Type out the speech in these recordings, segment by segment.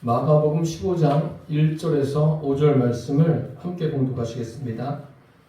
마가복음 15장 1절에서 5절 말씀을 함께 봉독하시겠습니다.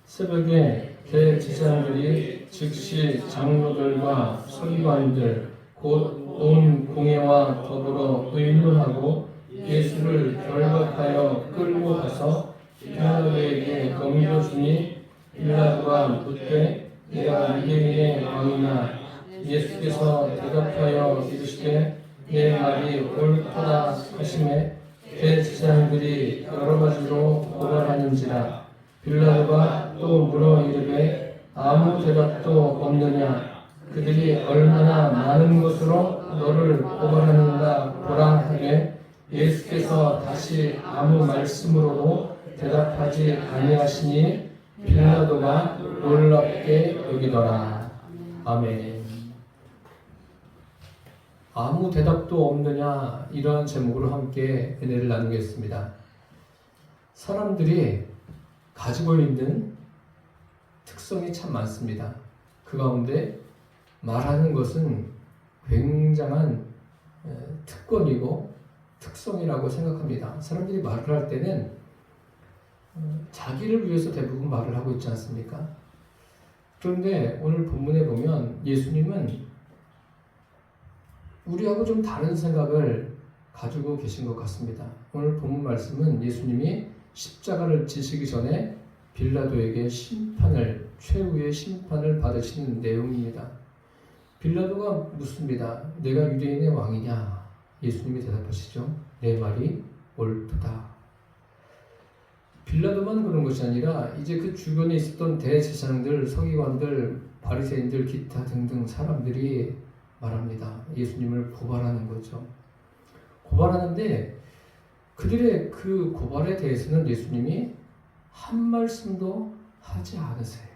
새벽에 대제사장들이 즉시 장로들과 서기관들 곧 온 공회와 더불어 의논하고 예수를 결박하여 끌고 가서 빌라도에게 넘겨주니 빌라도가 묻되 내가 유대인의 왕이냐. 예수께서 대답하여 이르시되 내 말이 옳도다 하시매 대제사장들이 여러 가지로 고발하는지라. 빌라도가 또 물어 이르되 아무 대답도 없느냐. 그들이 얼마나 많은 것으로 너를 고발하는가 보라 하되 예수께서 다시 아무 말씀으로도 대답하지 아니하시니 빌라도가 놀랍게 여기더라. 아멘. 아무 대답도 없느냐, 이러한 제목으로 함께 은혜를 나누겠습니다. 사람들이 가지고 있는 특성이 참 많습니다. 그 가운데 말하는 것은 굉장한 특권이고 특성이라고 생각합니다. 사람들이 말을 할 때는 자기를 위해서 대부분 말을 하고 있지 않습니까? 그런데 오늘 본문에 보면 예수님은 우리하고 좀 다른 생각을 가지고 계신 것 같습니다. 오늘 본문 말씀은 예수님이 십자가를 지시기 전에 빌라도에게 최후의 심판을 받으시는 내용입니다. 빌라도가 묻습니다. 내가 유대인의 왕이냐? 예수님이 대답하시죠. 내 말이 옳도다. 빌라도만 그런 것이 아니라 이제 그 주변에 있었던 대제사장들, 서기관들, 바리새인들, 기타 등등 사람들이 말합니다. 예수님을 고발하는 거죠. 고발하는데 그들의 그 고발에 대해서는 예수님이 한 말씀도 하지 않으세요.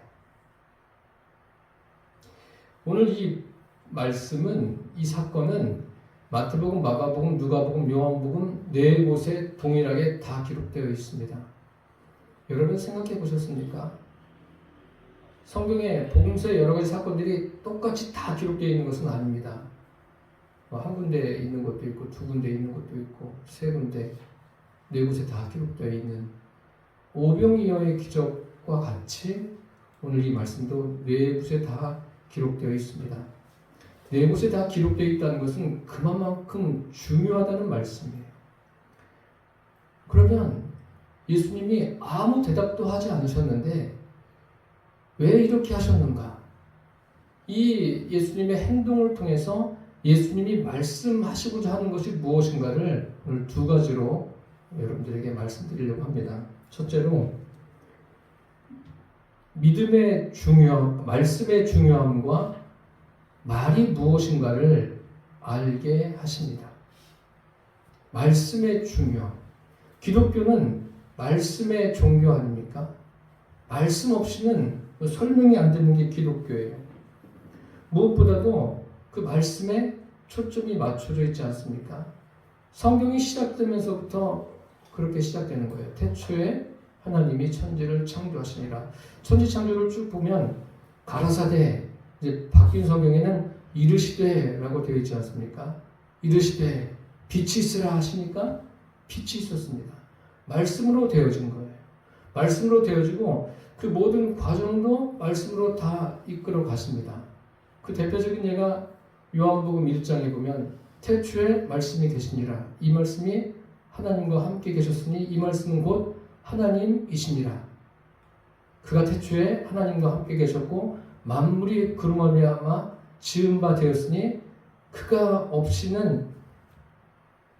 오늘 이 말씀은, 이 사건은 마태복음, 마가복음, 누가복음, 요한복음 네 곳에 동일하게 다 기록되어 있습니다. 여러분 생각해 보셨습니까? 성경에 복음서의 여러 가지 사건들이 똑같이 다 기록되어 있는 것은 아닙니다. 한 군데 있는 것도 있고, 두 군데 있는 것도 있고, 세 군데, 네 곳에 다 기록되어 있는 오병이어의 기적과 같이 오늘 이 말씀도 네 곳에 다 기록되어 있습니다. 네 곳에 다 기록되어 있다는 것은 그만큼 중요하다는 말씀이에요. 그러면 예수님이 아무 대답도 하지 않으셨는데 왜 이렇게 하셨는가? 이 예수님의 행동을 통해서 예수님이 말씀하시고자 하는 것이 무엇인가를 오늘 두 가지로 여러분들에게 말씀드리려고 합니다. 첫째로 믿음의 중요함, 말씀의 중요함과 말이 무엇인가를 알게 하십니다. 말씀의 중요함. 기독교는 말씀의 종교 아닙니까? 말씀 없이는 설명이 안 되는 게 기독교예요. 무엇보다도 그 말씀에 초점이 맞춰져 있지 않습니까? 성경이 시작되면서부터 그렇게 시작되는 거예요. 태초에 하나님이 천지를 창조하시니라. 천지 창조를 쭉 보면 가라사대, 이제 바뀐 성경에는 이르시되라고 되어 있지 않습니까? 이르시되 빛이 있으라 하시니까 빛이 있었습니다. 말씀으로 되어진 거예요. 말씀으로 되어지고 그 모든 과정도 말씀으로 다 이끌어 갔습니다. 그 대표적인 예가 요한복음 1장에 보면 태초에 말씀이 계시니라. 이 말씀이 하나님과 함께 계셨으니 이 말씀은 곧 하나님이시니라. 그가 태초에 하나님과 함께 계셨고 만물이 그로 말미암아 지은 바 되었으니 그가 없이는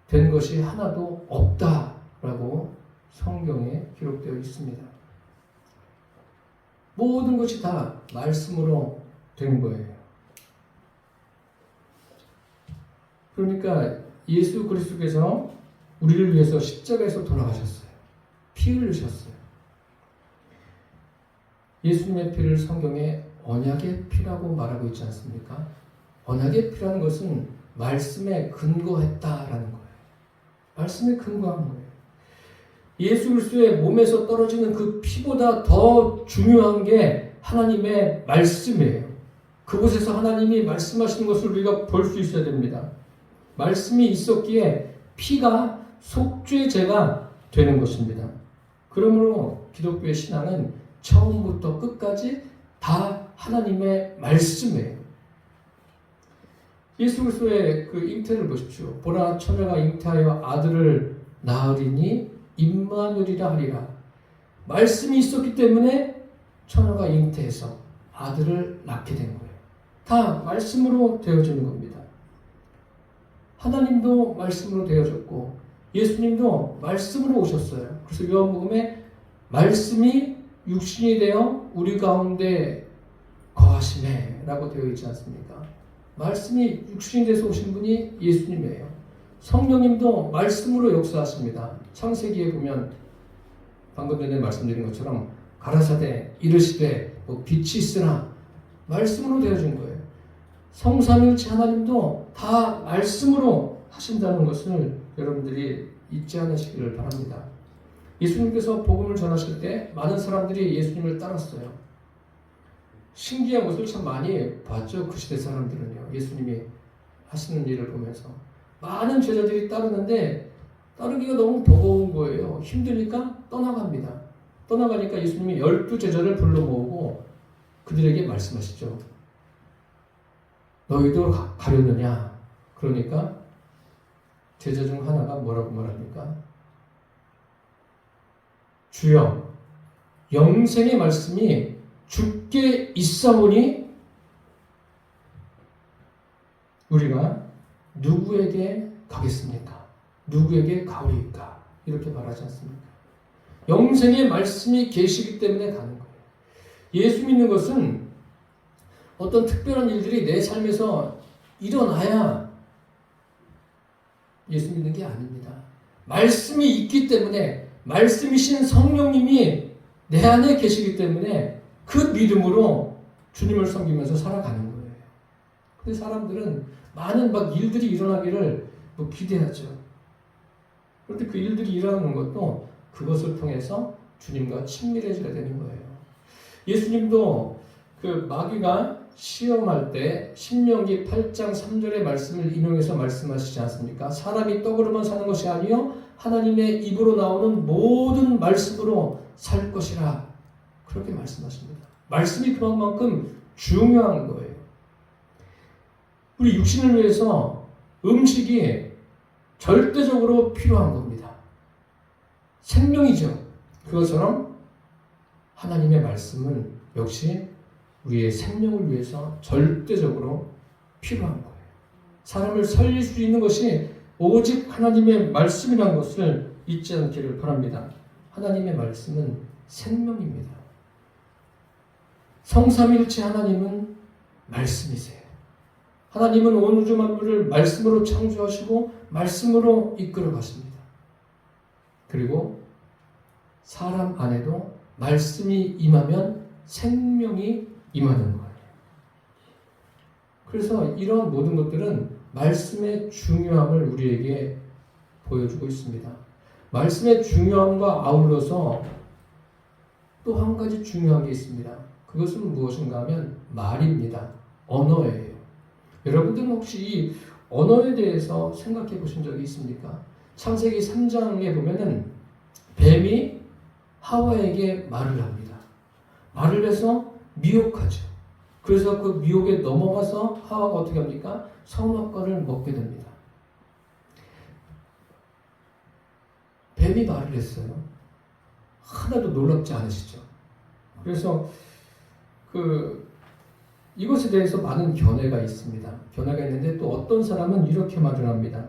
된 것이 하나도 없다라고 성경에 기록되어 있습니다. 모든 것이 다 말씀으로 된 거예요. 그러니까 예수 그리스도께서 우리를 위해서 십자가에서 돌아가셨어요. 피 흘리셨어요. 예수님의 피를 성경에 언약의 피라고 말하고 있지 않습니까? 언약의 피라는 것은 말씀에 근거했다라는 거예요. 말씀에 근거한 거예요. 예수 그리스도의 몸에서 떨어지는 그 피보다 더 중요한 게 하나님의 말씀이에요. 그곳에서 하나님이 말씀하시는 것을 우리가 볼 수 있어야 됩니다. 말씀이 있었기에 피가 속죄제가 되는 것입니다. 그러므로 기독교의 신앙은 처음부터 끝까지 다 하나님의 말씀이에요. 예수 그리스도의 그 잉태를 보십시오. 보라 처녀가 잉태하여 아들을 낳으리니 임마누엘이라 하리라. 말씀이 있었기 때문에 처녀가 잉태해서 아들을 낳게 된 거예요. 다 말씀으로 되어지는 겁니다. 하나님도 말씀으로 되어졌고 예수님도 말씀으로 오셨어요. 그래서 요한복음에 말씀이 육신이 되어 우리 가운데 거하시네 라고 되어 있지 않습니까? 말씀이 육신이 돼서 오신 분이 예수님이에요. 성령님도 말씀으로 역사하십니다. 창세기에 보면 방금 전에 말씀드린 것처럼 가라사대 이르시되 빛이 있으나 말씀으로 되어진 거예요. 성삼일체 하나님도 다 말씀으로 하신다는 것을 여러분들이 잊지 않으시기를 바랍니다. 예수님께서 복음을 전하실 때 많은 사람들이 예수님을 따랐어요. 신기한 것을 참 많이 봤죠. 그 시대 사람들은요. 예수님이 하시는 일을 보면서 많은 제자들이 따르는데 따르기가 너무 버거운 거예요. 힘드니까 떠나갑니다. 떠나가니까 예수님이 12제자를 불러 모으고 그들에게 말씀하시죠. 너희도 가려느냐? 그러니까 제자 중 하나가 뭐라고 말합니까? 주여, 영생의 말씀이 주께 있사오니 우리가 누구에게 가겠습니까? 누구에게 가오리까? 이렇게 말하지 않습니까? 영생의 말씀이 계시기 때문에 가는 거예요. 예수 믿는 것은 어떤 특별한 일들이 내 삶에서 일어나야 예수 믿는 게 아닙니다. 말씀이 있기 때문에 말씀이신 성령님이 내 안에 계시기 때문에 그 믿음으로 주님을 섬기면서 살아가는 거예요. 근데 사람들은 많은 일들이 일어나기를 기대하죠. 그런데 그 일들이 일어나는 것도 그것을 통해서 주님과 친밀해져야 되는 거예요. 예수님도 그 마귀가 시험할 때 신명기 8장 3절의 말씀을 인용해서 말씀하시지 않습니까? 사람이 떡으로만 사는 것이 아니요 하나님의 입으로 나오는 모든 말씀으로 살 것이라 그렇게 말씀하십니다. 말씀이 그만큼 중요한 거예요. 우리 육신을 위해서 음식이 절대적으로 필요한 겁니다. 생명이죠. 그것처럼 하나님의 말씀은 역시 우리의 생명을 위해서 절대적으로 필요한 거예요. 사람을 살릴 수 있는 것이 오직 하나님의 말씀이라는 것을 잊지 않기를 바랍니다. 하나님의 말씀은 생명입니다. 성삼일체 하나님은 말씀이세요. 하나님은 온 우주 만물을 말씀으로 창조하시고 말씀으로 이끌어 가십니다. 그리고 사람 안에도 말씀이 임하면 생명이 임하는 거예요. 그래서 이런 모든 것들은 말씀의 중요함을 우리에게 보여주고 있습니다. 말씀의 중요함과 아울러서 또 한 가지 중요한 게 있습니다. 그것은 무엇인가 하면 말입니다. 언어예요. 여러분들은 혹시 이 언어에 대해서 생각해 보신 적이 있습니까? 창세기 3장에 보면은 뱀이 하와에게 말을 합니다. 말을 해서 미혹하죠. 그래서 그 미혹에 넘어가서 하와가 어떻게 합니까? 선악과를 먹게 됩니다. 뱀이 말을 했어요. 하나도 놀랍지 않으시죠? 그래서 이것에 대해서 많은 견해가 있습니다. 견해가 있는데 또 어떤 사람은 이렇게 말을 합니다.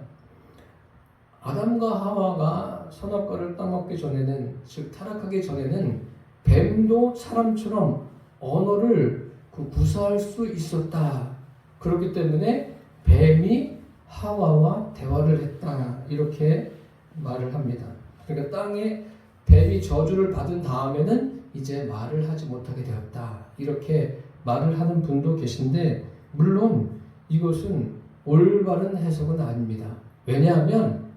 아담과 하와가 선악과를 따먹기 전에는, 즉 타락하기 전에는 뱀도 사람처럼 언어를 구사할 수 있었다. 그렇기 때문에 뱀이 하와와 대화를 했다. 이렇게 말을 합니다. 그러니까 땅에 뱀이 저주를 받은 다음에는 이제 말을 하지 못하게 되었다. 이렇게 말을 하는 분도 계신데 물론 이것은 올바른 해석은 아닙니다. 왜냐하면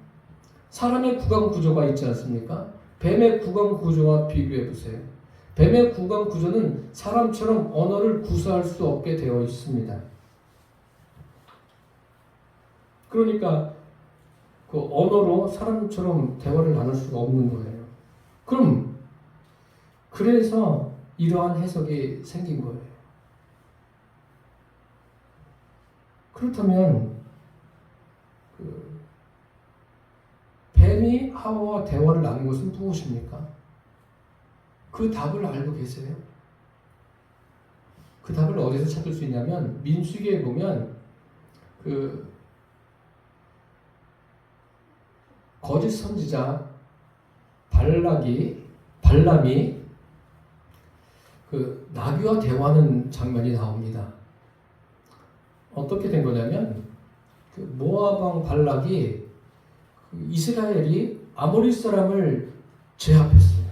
사람의 구강 구조가 있지 않습니까? 뱀의 구강 구조와 비교해 보세요. 뱀의 구강 구조는 사람처럼 언어를 구사할 수 없게 되어 있습니다. 그러니까 그 언어로 사람처럼 대화를 나눌 수가 없는 거예요. 그럼 그래서 이러한 해석이 생긴 거예요. 그렇다면 뱀이 하와와 대화를 나눈 것은 무엇입니까? 그 답을 알고 계세요? 그 답을 어디서 찾을 수 있냐면 민수기에 보면 거짓 선지자 발람이 나귀와 대화하는 장면이 나옵니다. 어떻게 된 거냐면 모압 왕 발락이 이스라엘이 아모리 사람을 제압했어요.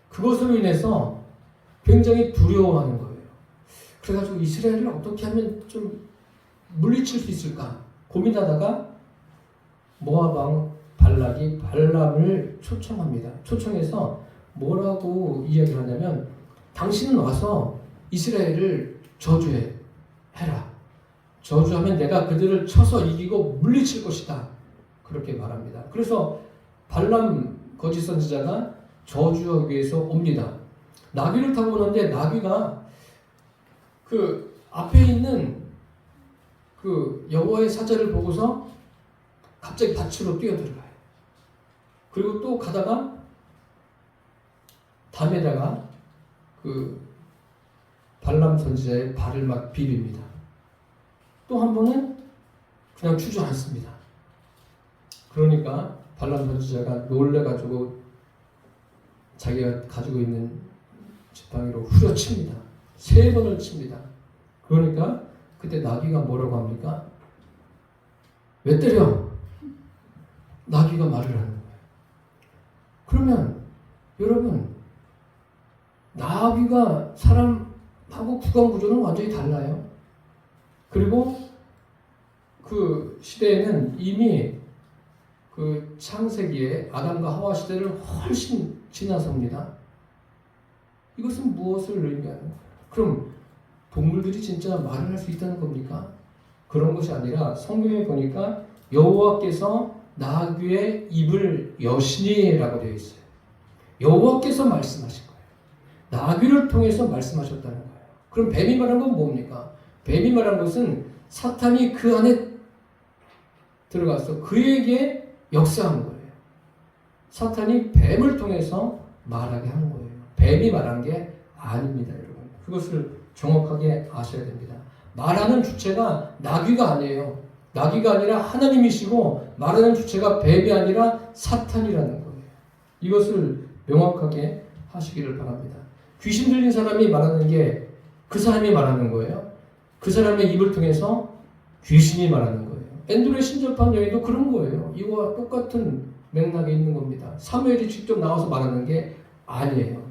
그것으로 인해서 굉장히 두려워하는 거예요. 그래가지고 이스라엘을 어떻게 하면 좀 물리칠 수 있을까 고민하다가 모압 왕 발락이 발람을 초청합니다. 초청해서 뭐라고 이야기를 하냐면 당신은 와서 이스라엘을 저주해라. 저주하면 내가 그들을 쳐서 이기고 물리칠 것이다. 그렇게 말합니다. 그래서 발람 거짓 선지자가 저주하기 위해서 옵니다. 나귀를 타고 오는데 나귀가 그 앞에 있는 그 여호와의 사자를 보고서 갑자기 밭으로 뛰어들어가요. 그리고 또 가다가 담에다가 그 발람 선지자의 발을 막 비빕니다. 또 한 번은 그냥 주저앉습니다. 그러니까 발람 선지자가 놀래가지고 자기가 가지고 있는 지팡이로 후려칩니다. 3번을 칩니다. 그러니까 그때 나귀가 뭐라고 합니까? 왜 때려? 나귀가 말을 하는 거예요. 그러면 여러분 나귀가 사람하고 구강 구조는 완전히 달라요. 그리고 그 시대에는 이미 그 창세기에 아담과 하와 시대를 훨씬 지나섭니다. 이것은 무엇을 의미하는 거예요? 그럼 동물들이 진짜 말을 할 수 있다는 겁니까? 그런 것이 아니라 성경에 보니까 여호와께서 나귀의 입을 여시니라고 되어 있어요. 여호와께서 말씀하신 거예요. 나귀를 통해서 말씀하셨다는 거예요. 그럼 뱀이 말한 건 뭡니까? 뱀이 말한 것은 사탄이 그 안에 들어가서 그에게 역사한 거예요. 사탄이 뱀을 통해서 말하게 한 거예요. 뱀이 말한 게 아닙니다, 여러분. 그것을 정확하게 아셔야 됩니다. 말하는 주체가 나귀가 아니에요. 나귀가 아니라 하나님이시고 말하는 주체가 뱀이 아니라 사탄이라는 거예요. 이것을 명확하게 하시기를 바랍니다. 귀신 들린 사람이 말하는 게 그 사람이 말하는 거예요. 그 사람의 입을 통해서 귀신이 말하는 거예요. 엔드로의 신접한 여인도 그런 거예요. 이와 똑같은 맥락에 있는 겁니다. 사무엘이 직접 나와서 말하는 게 아니에요.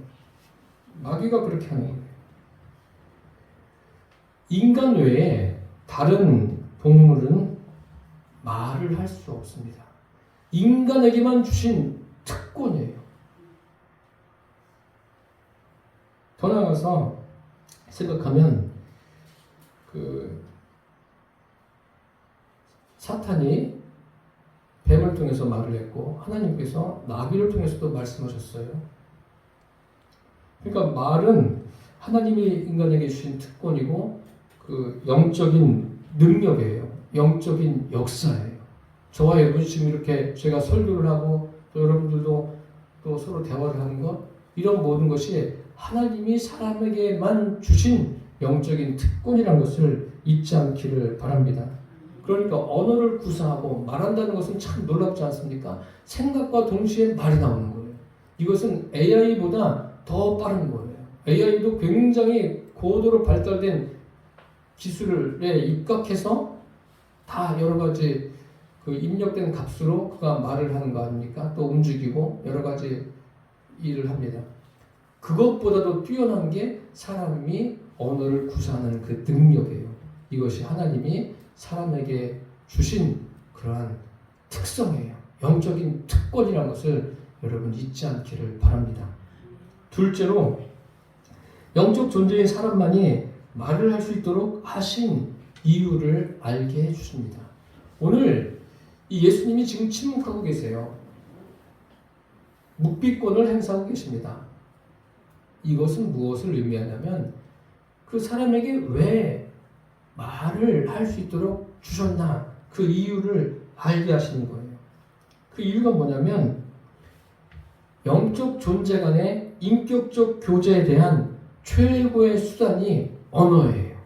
마귀가 그렇게 하는 거예요. 인간 외에 다른 동물은 말을 할 수 없습니다. 인간에게만 주신 특권이에요. 더 나아가서 생각하면 사탄이 뱀을 통해서 말을 했고 하나님께서 나귀를 통해서도 말씀하셨어요. 그러니까 말은 하나님이 인간에게 주신 특권이고 그 영적인 능력이에요. 영적인 역사예요. 저와 여러분 지금 이렇게 제가 설교를 하고 또 여러분들도 또 서로 대화를 하는 것 이런 모든 것이 하나님이 사람에게만 주신 영적인 특권이라는 것을 잊지 않기를 바랍니다. 그러니까 언어를 구사하고 말한다는 것은 참 놀랍지 않습니까? 생각과 동시에 말이 나오는 거예요. 이것은 AI보다 더 빠른 거예요. AI도 굉장히 고도로 발달된 기술에 입각해서 다 여러 가지 그 입력된 값으로 그가 말을 하는 거 아닙니까? 또 움직이고 여러 가지 일을 합니다. 그것보다도 뛰어난 게 사람이 언어를 구사하는 그 능력이에요. 이것이 하나님이 사람에게 주신 그러한 특성이에요. 영적인 특권이라는 것을 여러분 잊지 않기를 바랍니다. 둘째로 영적 존재인 사람만이 말을 할 수 있도록 하신 이유를 알게 해주십니다. 오늘 이 예수님이 지금 침묵하고 계세요. 묵비권을 행사하고 계십니다. 이것은 무엇을 의미하냐면 그 사람에게 왜 말을 할 수 있도록 주셨나 그 이유를 알게 하시는 거예요. 그 이유가 뭐냐면 영적 존재 간의 인격적 교제에 대한 최고의 수단이 언어예요.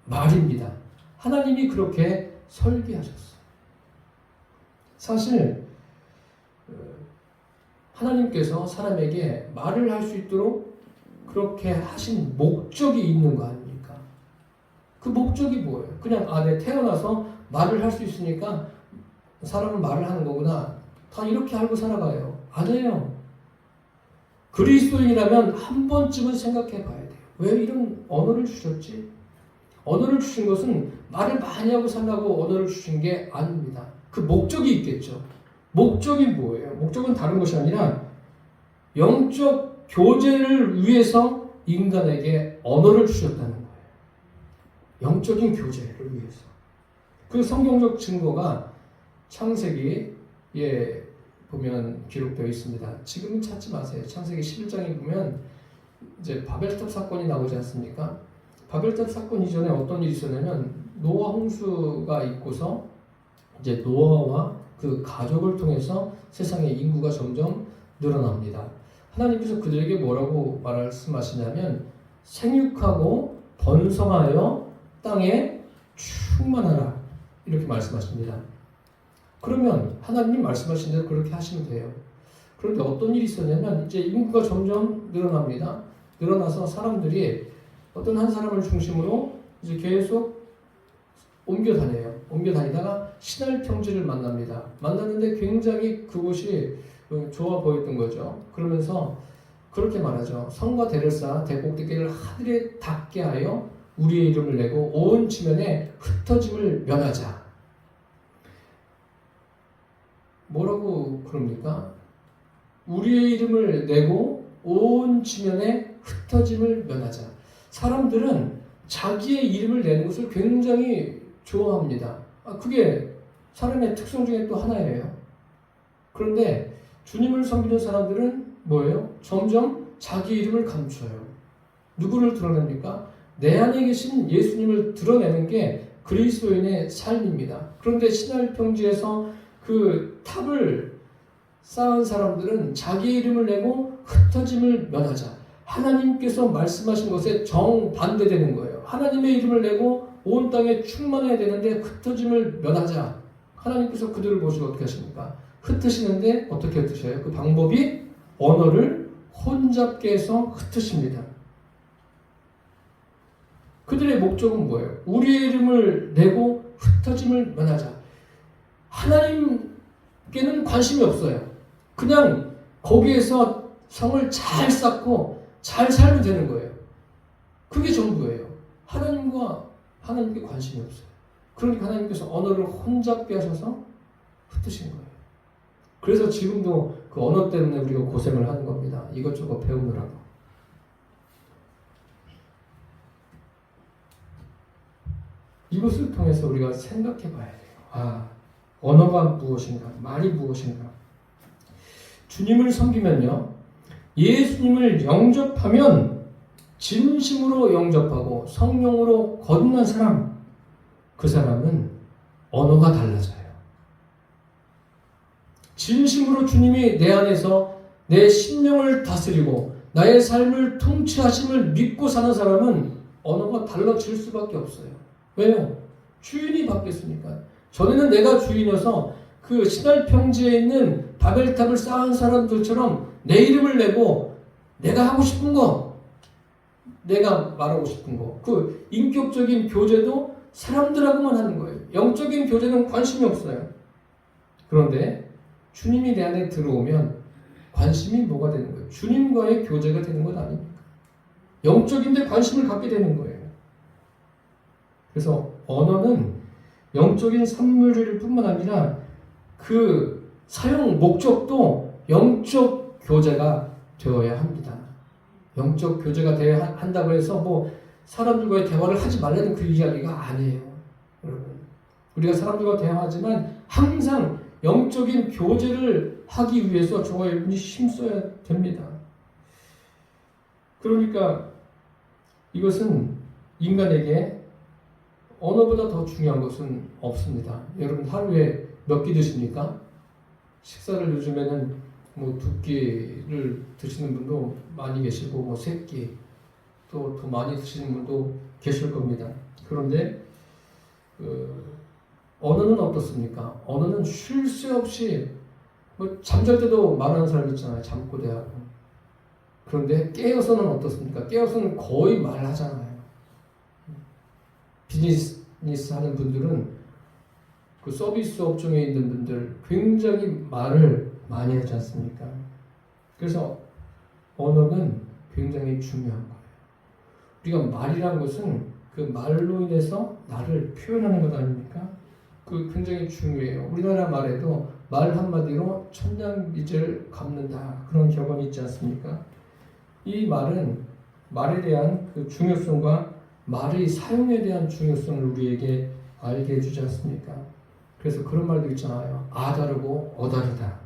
말입니다. 하나님이 그렇게 설계하셨어요. 사실 하나님께서 사람에게 말을 할 수 있도록 그렇게 하신 목적이 있는 거 아닙니까? 그 목적이 뭐예요? 그냥 내 태어나서 말을 할 수 있으니까 사람은 말을 하는 거구나. 다 이렇게 알고 살아가요. 아니에요. 그리스도인이라면 한 번쯤은 생각해 봐야 돼요. 왜 이런 언어를 주셨지? 언어를 주신 것은 말을 많이 하고 살라고 언어를 주신 게 아닙니다. 그 목적이 있겠죠. 목적이 뭐예요? 목적은 다른 것이 아니라 영적 교제를 위해서 인간에게 언어를 주셨다는 거예요. 영적인 교제를 위해서. 그 성경적 증거가 창세기에 보면 기록되어 있습니다. 지금은 찾지 마세요. 창세기 11장에 보면 이제 바벨탑 사건이 나오지 않습니까? 바벨탑 사건 이전에 어떤 일이 있었냐면 노아 홍수가 있고서 이제 노아와 그 가족을 통해서 세상의 인구가 점점 늘어납니다. 하나님께서 그들에게 뭐라고 말씀하시냐면 생육하고 번성하여 땅에 충만하라 이렇게 말씀하십니다. 그러면 하나님 말씀하신 대로 그렇게 하시면 돼요. 그런데 어떤 일이 있었냐면 이제 인구가 점점 늘어납니다. 늘어나서 사람들이 어떤 한 사람을 중심으로 이제 계속 옮겨 다녀요. 옮겨 다니다가 신할 평지를 만납니다. 만났는데 굉장히 그곳이 좋아 보였던 거죠. 그러면서 그렇게 말하죠. 성과 대를 쌓아 대곡대기를 하늘에 닿게 하여 우리의 이름을 내고 온 지면에 흩어짐을 면하자. 뭐라고 그럽니까? 우리의 이름을 내고 온 지면에 흩어짐을 면하자. 사람들은 자기의 이름을 내는 것을 굉장히 좋아합니다. 그게 사람의 특성 중에 또 하나예요. 그런데 주님을 섬기는 사람들은 뭐예요? 점점 자기 이름을 감춰요. 누구를 드러냅니까? 내 안에 계신 예수님을 드러내는 게 그리스도인의 삶입니다. 그런데 신할 평지에서 그 탑을 쌓은 사람들은 자기 이름을 내고 흩어짐을 면하자. 하나님께서 말씀하신 것에 정반대되는 거예요. 하나님의 이름을 내고 온 땅에 충만해야 되는데 흩어짐을 면하자. 하나님께서 그들을 보시고 어떻게 하십니까? 흩으시는데 어떻게 흩으셔요? 그 방법이 언어를 혼잡게 해서 흩으십니다. 그들의 목적은 뭐예요? 우리의 이름을 내고 흩어짐을 면하자. 하나님께는 관심이 없어요. 그냥 거기에서 성을 잘 쌓고 잘 살면 되는 거예요. 그게 전부예요. 하나님께 관심이 없어요. 그러니까 하나님께서 언어를 혼잡게 하셔서 흩으신 거예요. 그래서 지금도 그 언어 때문에 우리가 고생을 하는 겁니다. 이것저것 배우느라고. 이것을 통해서 우리가 생각해 봐야 돼요. 언어가 무엇인가? 말이 무엇인가? 주님을 섬기면요. 예수님을 영접하면 진심으로 영접하고 성령으로 거듭난 사람, 그 사람은 언어가 달라져요. 진심으로 주님이 내 안에서 내 심령을 다스리고 나의 삶을 통치하심을 믿고 사는 사람은 언어가 달라질 수밖에 없어요. 왜요? 주인이 바뀌었으니까. 전에는 내가 주인이어서 그 신할 평지에 있는 바벨탑을 쌓은 사람들처럼 내 이름을 내고 내가 하고 싶은 거, 내가 말하고 싶은 거, 그 인격적인 교제도 사람들하고만 하는 거예요. 영적인 교제는 관심이 없어요. 그런데 주님이 내 안에 들어오면 관심이 뭐가 되는 거예요? 주님과의 교제가 되는 것 아닙니까? 영적인데 관심을 갖게 되는 거예요. 그래서 언어는 영적인 선물일 뿐만 아니라 그 사용 목적도 영적 교제가 되어야 합니다. 영적 교제가 되어야 한다고 해서 뭐 사람들과의 대화를 하지 말라는 그 이야기가 아니에요. 여러분, 우리가 사람들과 대화하지만 항상 영적인 교제를 하기 위해서 저와 여러분이 힘써야 됩니다. 그러니까 이것은 인간에게 언어보다 더 중요한 것은 없습니다. 여러분 하루에 몇 끼 드십니까? 식사를 요즘에는 뭐 2끼를 드시는 분도 많이 계시고 뭐 3끼 또 더 많이 드시는 분도 계실 겁니다. 그런데 언어는 어떻습니까? 언어는 쉴 새 없이 뭐 잠잘 때도 말하는 사람 있잖아요. 잠꼬대하고. 그런데 깨어서는 어떻습니까? 깨어서는 거의 말하잖아요. 비즈니스 하는 분들은 그 서비스 업종에 있는 분들 굉장히 말을 많이 하지 않습니까? 그래서 언어는 굉장히 중요한 거예요. 우리가 말이라는 것은 그 말로 인해서 나를 표현하는 것 아닙니까? 그 굉장히 중요해요. 우리나라 말에도 말 한마디로 천냥빚을 갚는다 그런 격언이 있지 않습니까? 이 말은 말에 대한 그 중요성과 말의 사용에 대한 중요성을 우리에게 알게 해주지 않습니까? 그래서 그런 말도 있잖아요. 아 다르고 어 다르다.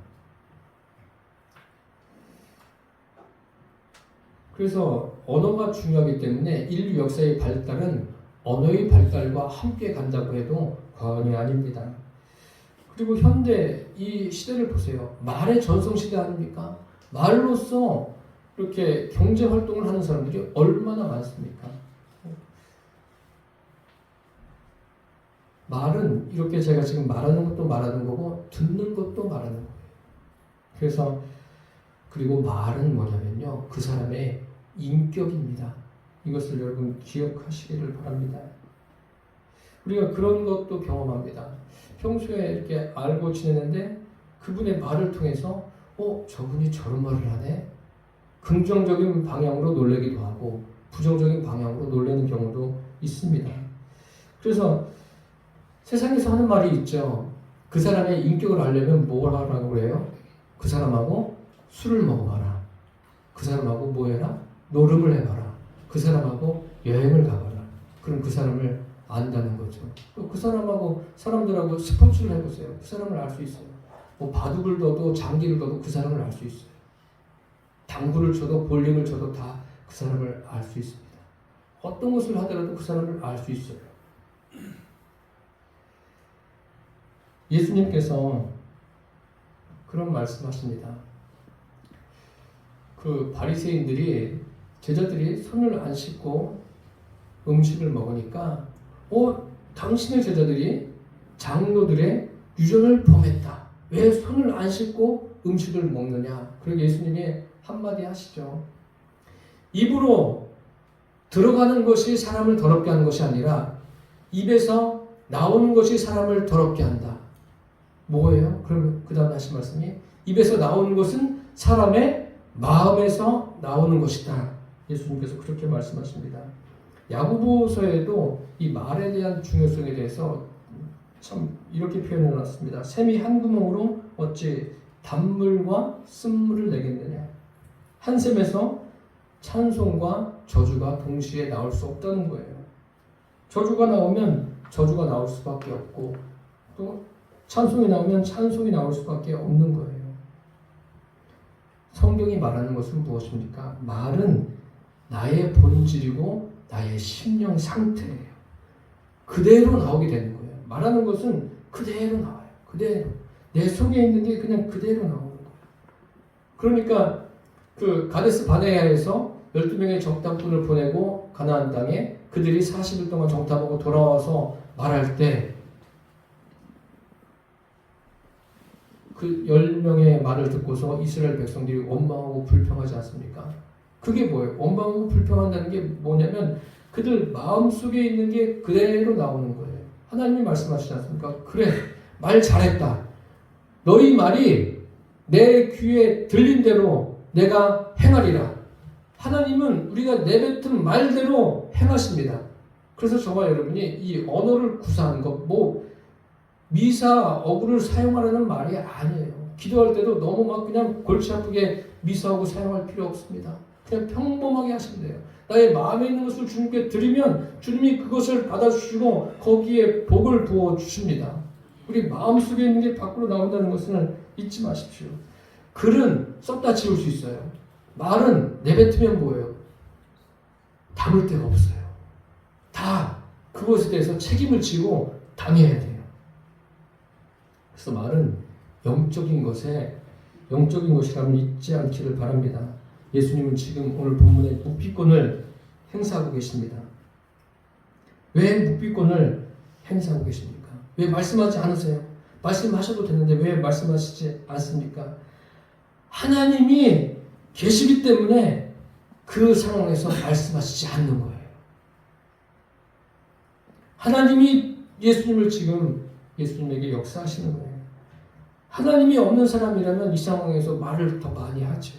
그래서 언어가 중요하기 때문에 인류 역사의 발달은 언어의 발달과 함께 간다고 해도 과언이 아닙니다. 그리고 현대 이 시대를 보세요. 말의 전성시대 아닙니까? 말로써 이렇게 경제활동을 하는 사람들이 얼마나 많습니까? 말은 이렇게 제가 지금 말하는 것도 말하는 거고 듣는 것도 말하는 거예요. 그래서 그리고 말은 뭐냐면요. 그 사람의 인격입니다. 이것을 여러분 기억하시기를 바랍니다. 우리가 그런 것도 경험합니다. 평소에 이렇게 알고 지내는데 그분의 말을 통해서 저분이 저런 말을 하네? 긍정적인 방향으로 놀라기도 하고 부정적인 방향으로 놀라는 경우도 있습니다. 그래서 세상에서 하는 말이 있죠. 그 사람의 인격을 알려면 뭘 하라고 해요? 그 사람하고 술을 먹어봐라. 그 사람하고 뭐 해라? 노름을 해봐라. 그 사람하고 여행을 가봐라. 그럼 그 사람을 안다는 거죠. 또 그 사람들하고 스포츠를 해보세요. 그 사람을 알 수 있어요. 뭐 바둑을 둬도 장기를 둬도 그 사람을 알 수 있어요. 당구를 쳐도 볼링을 쳐도 다 그 사람을 알 수 있습니다. 어떤 것을 하더라도 그 사람을 알 수 있어요. 예수님께서 그런 말씀하십니다. 그 바리새인들이 제자들이 손을 안 씻고 음식을 먹으니까 당신의 제자들이 장로들의 유전을 범했다. 왜 손을 안 씻고 음식을 먹느냐. 그리고 예수님이 한마디 하시죠. 입으로 들어가는 것이 사람을 더럽게 하는 것이 아니라 입에서 나오는 것이 사람을 더럽게 한다. 뭐예요? 그럼 그 다음에 하신 말씀이 입에서 나오는 것은 사람의 마음에서 나오는 것이다. 예수님께서 그렇게 말씀하십니다. 야고보서에도 이 말에 대한 중요성에 대해서 참 이렇게 표현해 놨습니다. 샘이 한 구멍으로 어찌 단물과 쓴물을 내겠느냐. 한 샘에서 찬송과 저주가 동시에 나올 수 없다는 거예요. 저주가 나오면 저주가 나올 수밖에 없고 또 찬송이 나오면 찬송이 나올 수밖에 없는 거예요. 성경이 말하는 것은 무엇입니까? 말은 나의 본질이고 나의 심령 상태예요. 그대로 나오게 되는 거예요. 말하는 것은 그대로 나와요. 그대로. 내 속에 있는 게 그냥 그대로 나오는 거예요. 그러니까 그 가데스 바네아에서 12명의 정탐꾼을 보내고 가나안 땅에 그들이 40일 동안 정탐하고 돌아와서 말할 때 그 10명의 말을 듣고서 이스라엘 백성들이 원망하고 불평하지 않습니까? 그게 뭐예요? 원망하고 불평한다는 게 뭐냐면 그들 마음속에 있는 게 그대로 나오는 거예요. 하나님이 말씀하시지 않습니까? 그래, 말 잘했다. 너희 말이 내 귀에 들린 대로 내가 행하리라. 하나님은 우리가 내뱉은 말대로 행하십니다. 그래서 저와 여러분이 이 언어를 구사하는 것, 미사 어구를 사용하라는 말이 아니에요. 기도할 때도 너무 막 그냥 골치 아프게 미사하고 사용할 필요 없습니다. 그냥 평범하게 하시면 돼요. 나의 마음에 있는 것을 주님께 드리면 주님이 그것을 받아주시고 거기에 복을 부어주십니다. 우리 마음속에 있는 게 밖으로 나온다는 것은 잊지 마십시오. 글은 썼다 지울 수 있어요. 말은 내뱉으면 뭐예요? 담을 데가 없어요. 다 그것에 대해서 책임을 지고 당해야 돼요. 그래서 말은 영적인 것이라면 잊지 않기를 바랍니다. 예수님은 지금 오늘 본문에 묵비권을 행사하고 계십니다. 왜 묵비권을 행사하고 계십니까? 왜 말씀하지 않으세요? 말씀하셔도 되는데 왜 말씀하시지 않습니까? 하나님이 계시기 때문에 그 상황에서 말씀하시지 않는 거예요. 하나님이 예수님에게 역사하시는 거예요. 하나님이 없는 사람이라면 이 상황에서 말을 더 많이 하죠.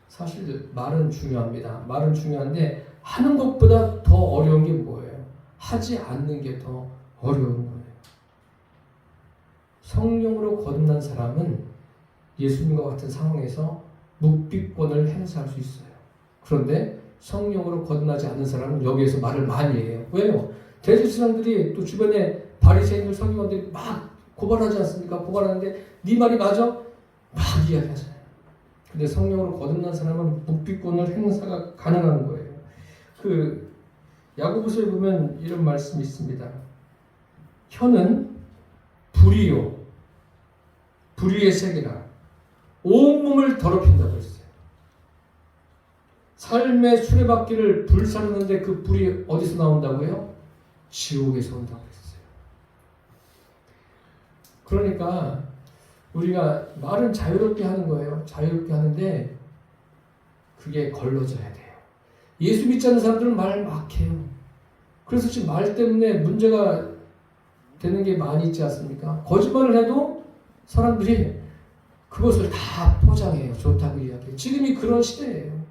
사실 말은 중요합니다. 말은 중요한데 하는 것보다 더 어려운 게 뭐예요? 하지 않는 게 더 어려운 거예요. 성령으로 거듭난 사람은 예수님과 같은 상황에서 묵비권을 행사할 수 있어요. 그런데 성령으로 거듭나지 않는 사람은 여기에서 말을 많이 해요. 왜요? 대제사장들이 또 주변에 바리새인들 서기관들이 막 고발하지 않습니까? 고발하는데 네 말이 맞아? 막 이야기하잖아요. 근데 성령으로 거듭난 사람은 묵비권을 행사가 가능한 거예요. 그 야고보서에 보면 이런 말씀이 있습니다. 혀는 불의의 색이라 온몸을 더럽힌다고 했어요. 삶의 수레바퀴를 불사르는데 그 불이 어디서 나온다고요? 지옥에서 온다고 했어요. 그러니까 우리가 말은 자유롭게 하는 거예요. 자유롭게 하는데 그게 걸러져야 돼요. 예수 믿지 않는 사람들은 말 막 해요. 그래서 지금 말 때문에 문제가 되는 게 많이 있지 않습니까? 거짓말을 해도 사람들이 그것을 다 포장해요. 좋다고 이야기해요. 지금이 그런 시대예요.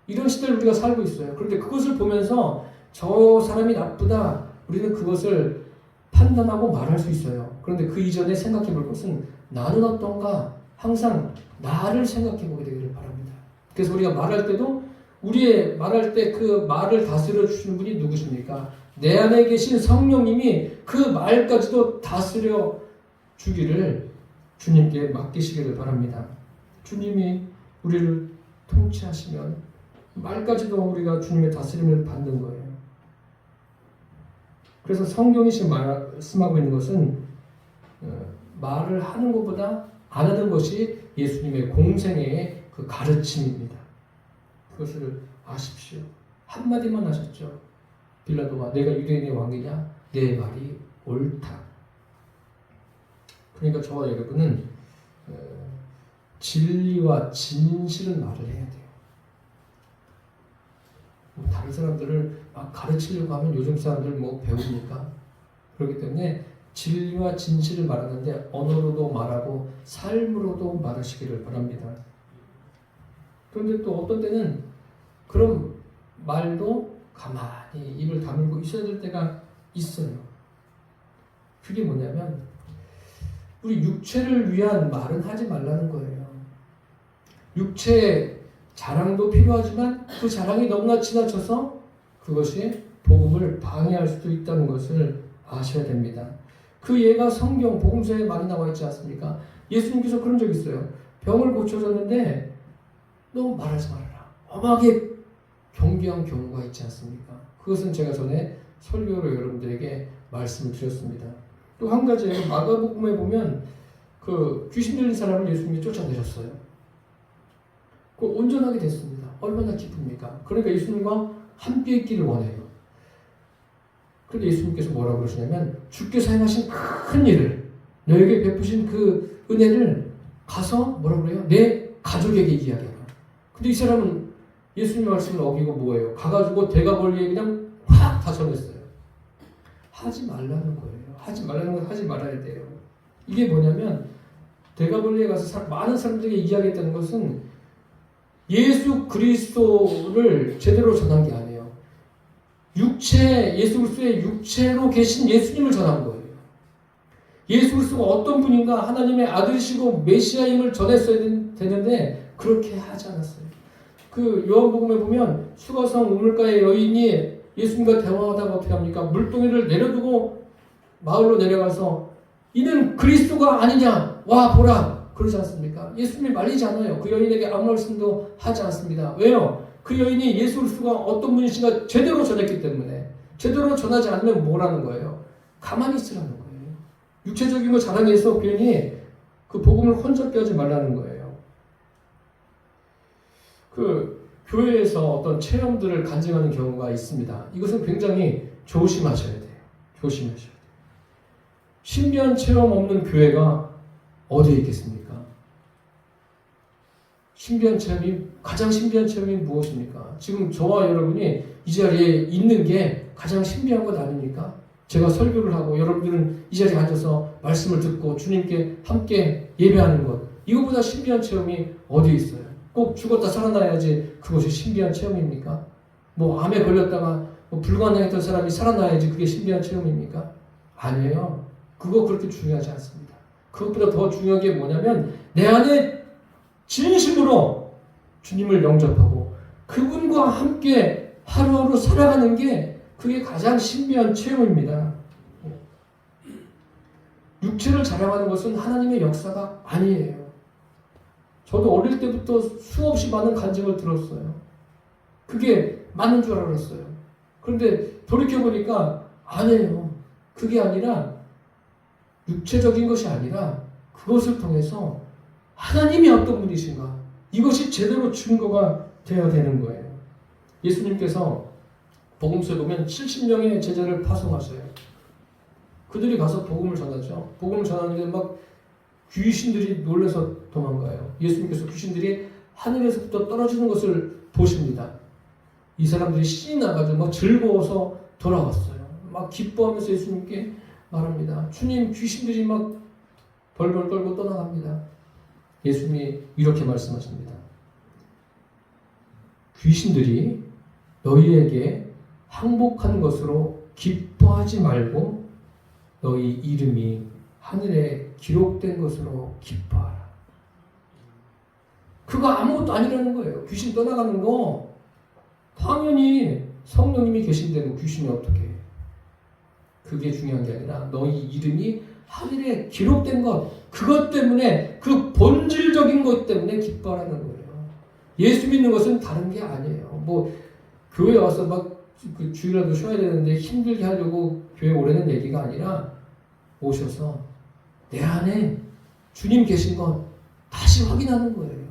이런 시대를 우리가 살고 있어요. 그런데 그것을 보면서 저 사람이 나쁘다. 우리는 그것을 판단하고 말할 수 있어요. 그런데 그 이전에 생각해 볼 것은 나는 어떤가? 항상 나를 생각해 보게 되기를 바랍니다. 그래서 우리가 말할 때도 우리의 말할 때 그 말을 다스려 주시는 분이 누구십니까? 내 안에 계신 성령님이 그 말까지도 다스려 주기를 주님께 맡기시기를 바랍니다. 주님이 우리를 통치하시면 말까지도 우리가 주님의 다스림을 받는 거예요. 그래서 성경이 지금 말씀하고 있는 것은 말을 하는 것보다 안 하는 것이 예수님의 공생애의 그 가르침입니다. 그것을 아십시오. 한마디만 하셨죠. 빌라도가 내가 유대인의 왕이냐? 내 말이 옳다. 그러니까 저와 여러분은 진리와 진실을 말을 해야 돼요. 다른 사람들을 막 가르치려고 하면 요즘 사람들 뭐 배웁니까? 그렇기 때문에 진리와 진실을 말하는데 언어로도 말하고 삶으로도 말하시기를 바랍니다. 그런데 또 어떤 때는 그런 말도 가만히 입을 다물고 있어야 될 때가 있어요. 그게 뭐냐면 우리 육체를 위한 말은 하지 말라는 거예요. 육체 자랑도 필요하지만 그 자랑이 너무나 지나쳐서 그것이 복음을 방해할 수도 있다는 것을 아셔야 됩니다. 그 예가 성경 복음서에 많이 나와 있지 않습니까? 예수님께서 그런 적 있어요. 병을 고쳐줬는데 너 말하지 말아라. 엄하게 경계한 경우가 있지 않습니까? 그것은 제가 전에 설교로 여러분들에게 말씀을 드렸습니다. 또 한 가지예요. 마가복음에 보면 그 귀신 들린 사람을 예수님이 쫓아내셨어요. 그 온전하게 됐습니다. 얼마나 기쁩니까? 그러니까 예수님과 함께 있기를 원해요. 그런데 예수님께서 뭐라고 그러시냐면 주께서 행하신 큰 일을 너에게 베푸신 그 은혜를 가서 뭐라고 그래요? 내 가족에게 이야기하라. 근데 이 사람은 예수님의 말씀을 어기고 뭐예요? 가가지고 대가벌리에 그냥 확 다 전했어요. 하지 말라는 거예요. 하지 말라는 건 하지 말아야 돼요. 이게 뭐냐면 대가벌리에 가서 많은 사람들에게 이야기했다는 것은 예수 그리스도를 제대로 전한 게 아니에요. 예수 그리스도의 육체로 계신 예수님을 전한 거예요. 예수 그리스도가 어떤 분인가 하나님의 아들이시고 메시아임을 전했어야 되는데 그렇게 하지 않았어요. 그 요한복음에 보면 수가성 우물가의 여인이 예수님과 대화하다가 어떻게 합니까? 물동이를 내려두고 마을로 내려가서 이는 그리스도가 아니냐 와 보라 그러지 않습니까? 예수님이 말리지 않아요. 그 여인에게 아무 말씀도 하지 않습니다. 왜요? 그 여인이 예수 그리스도가 어떤 분이신가 제대로 전했기 때문에. 제대로 전하지 않으면 뭐라는 거예요? 가만히 있으라는 거예요. 육체적인 거 자랑해서 괜히 그 복음을 혼잡게 하지 말라는 거예요. 그 교회에서 어떤 체험들을 간증하는 경우가 있습니다. 이것은 굉장히 조심하셔야 돼요. 조심하셔야 돼요. 신비한 체험 없는 교회가 어디에 있겠습니까? 가장 신비한 체험이 무엇입니까? 지금 저와 여러분이 이 자리에 있는 게 가장 신비한 것 아닙니까? 제가 설교를 하고 여러분들은 이 자리에 앉아서 말씀을 듣고 주님께 함께 예배하는 것. 이거보다 신비한 체험이 어디에 있어요? 꼭 죽었다 살아나야지 그것이 신비한 체험입니까? 뭐 암에 걸렸다가 뭐 불가능했던 사람이 살아나야지 그게 신비한 체험입니까? 아니에요. 그거 그렇게 중요하지 않습니다. 그것보다 더 중요한 게 뭐냐면 내 안에 진심으로 주님을 영접하고 그분과 함께 하루하루 살아가는 게 그게 가장 신비한 체험입니다. 육체를 자랑하는 것은 하나님의 역사가 아니에요. 저도 어릴 때부터 수없이 많은 간증을 들었어요. 그게 맞는 줄 알았어요. 그런데 돌이켜보니까 아니에요. 그게 아니라 육체적인 것이 아니라 그것을 통해서 하나님이 어떤 분이신가 이것이 제대로 증거가 되어야 되는 거예요. 예수님께서 복음서에 보면 70명의 제자를 파송하셔요. 그들이 가서 복음을 전하죠. 복음을 전하는데 막 귀신들이 놀라서 도망가요. 예수님께서 귀신들이 하늘에서부터 떨어지는 것을 보십니다. 이 사람들이 신이 나가지고 막 즐거워서 돌아왔어요. 막 기뻐하면서 예수님께 말합니다. 주님, 귀신들이 막 벌벌 떨고 떠나갑니다. 예수님이 이렇게 말씀하십니다. 귀신들이 너희에게 항복한 것으로 기뻐하지 말고 너희 이름이 하늘에 기록된 것으로 기뻐하라. 그거 아무것도 아니라는 거예요. 귀신 떠나가는 거 당연히 성령님이 계신데 뭐 귀신이 어떻게 해. 그게 중요한 게 아니라 너희 이름이 하늘에 기록된 것 그것 때문에 그 본질적인 것 때문에 기뻐하라는 거예요. 예수 믿는 것은 다른 게 아니에요. 뭐 교회 와서 막 그 주일날도 쉬어야 되는데 힘들게 하려고 교회 오라는 얘기가 아니라 오셔서 내 안에 주님 계신 것 다시 확인하는 거예요.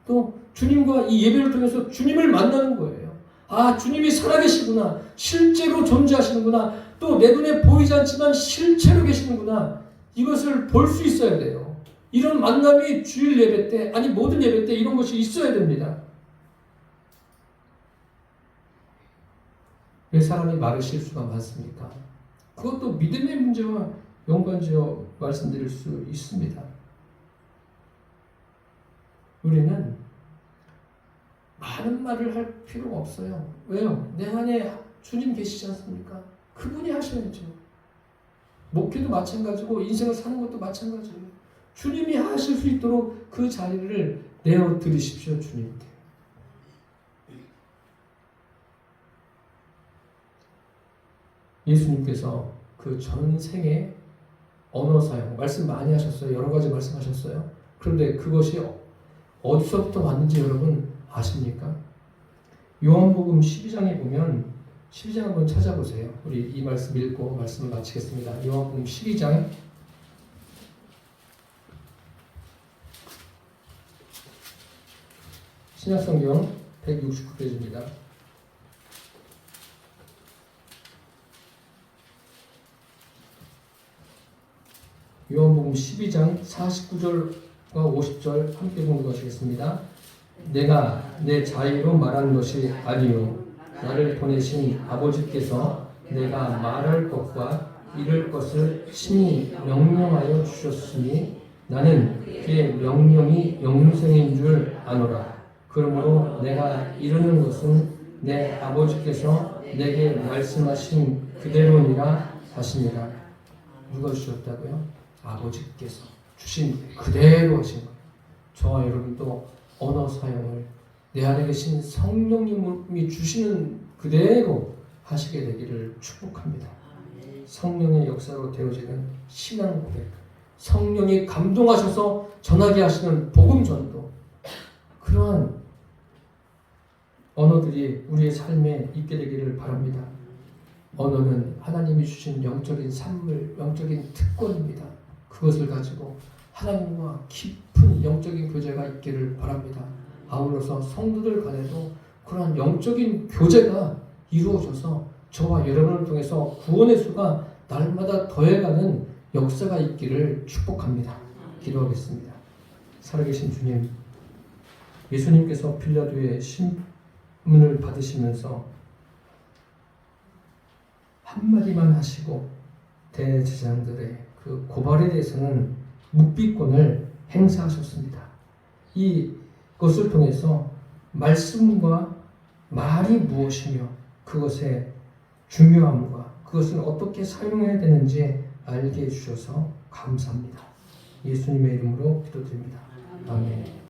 또 주님과 이 예배를 통해서 주님을 만나는 거예요. 아, 주님이 살아계시구나. 실제로 존재하시는구나. 또 내 눈에 보이지 않지만 실체로 계시는구나. 이것을 볼 수 있어야 돼요. 이런 만남이 주일 예배 때, 아니 모든 예배 때 이런 것이 있어야 됩니다. 왜 사람이 말을 실수가 많습니까? 그것도 믿음의 문제와 연관지어 말씀드릴 수 있습니다. 우리는 많은 말을 할 필요가 없어요. 왜요? 내 안에 주님 계시지 않습니까? 그분이 하셔야죠. 목회도 마찬가지고 인생을 사는 것도 마찬가지예요. 주님이 하실 수 있도록 그 자리를 내어드리십시오. 주님께. 예수님께서 그 전생에 언어 사용, 말씀 많이 하셨어요. 여러 가지 말씀하셨어요. 그런데 그것이 어디서부터 왔는지 여러분 아십니까? 요한복음 12장에 보면 12장 한번 찾아보세요. 우리 이 말씀 읽고 말씀을 마치겠습니다. 요한복음 12장 신약성경 169페이지입니다. 요한복음 12장 49절과 50절 함께 공부하시겠습니다. 내가 내 자유로 말한 것이 아니요 나를 보내신 아버지께서 내가 말할 것과 이룰 것을 친히 명령하여 주셨으니 나는 그의 명령이 영생인 줄 아노라. 그러므로 내가 이루는 것은 내 아버지께서 내게 말씀하신 그대로니라 하시니라. 누가 주셨다고요? 아버지께서 주신 그대로 하신 거예요. 저와 여러분도 언어 사용을 내 안에 계신 성령님이 주시는 그대로 하시게 되기를 축복합니다. 성령의 역사로 되어지는 신앙 고백, 성령이 감동하셔서 전하게 하시는 복음 전도, 그러한 언어들이 우리의 삶에 있게 되기를 바랍니다. 언어는 하나님이 주신 영적인 산물, 영적인 특권입니다. 그것을 가지고 하나님과 깊은 영적인 교제가 있기를 바랍니다. 아울러서 성도들 간에도 그러한 영적인 교제가 이루어져서 저와 여러분을 통해서 구원의 수가 날마다 더해가는 역사가 있기를 축복합니다. 기도하겠습니다. 살아계신 주님, 예수님께서 빌라도의 신문을 받으시면서 한마디만 하시고 대제사장들의 그 고발에 대해서는 묵비권을 행사하셨습니다. 이것을 통해서 말씀과 말이 무엇이며 그것의 중요함과 그것을 어떻게 사용해야 되는지 알게 해주셔서 감사합니다. 예수님의 이름으로 기도드립니다. 아멘.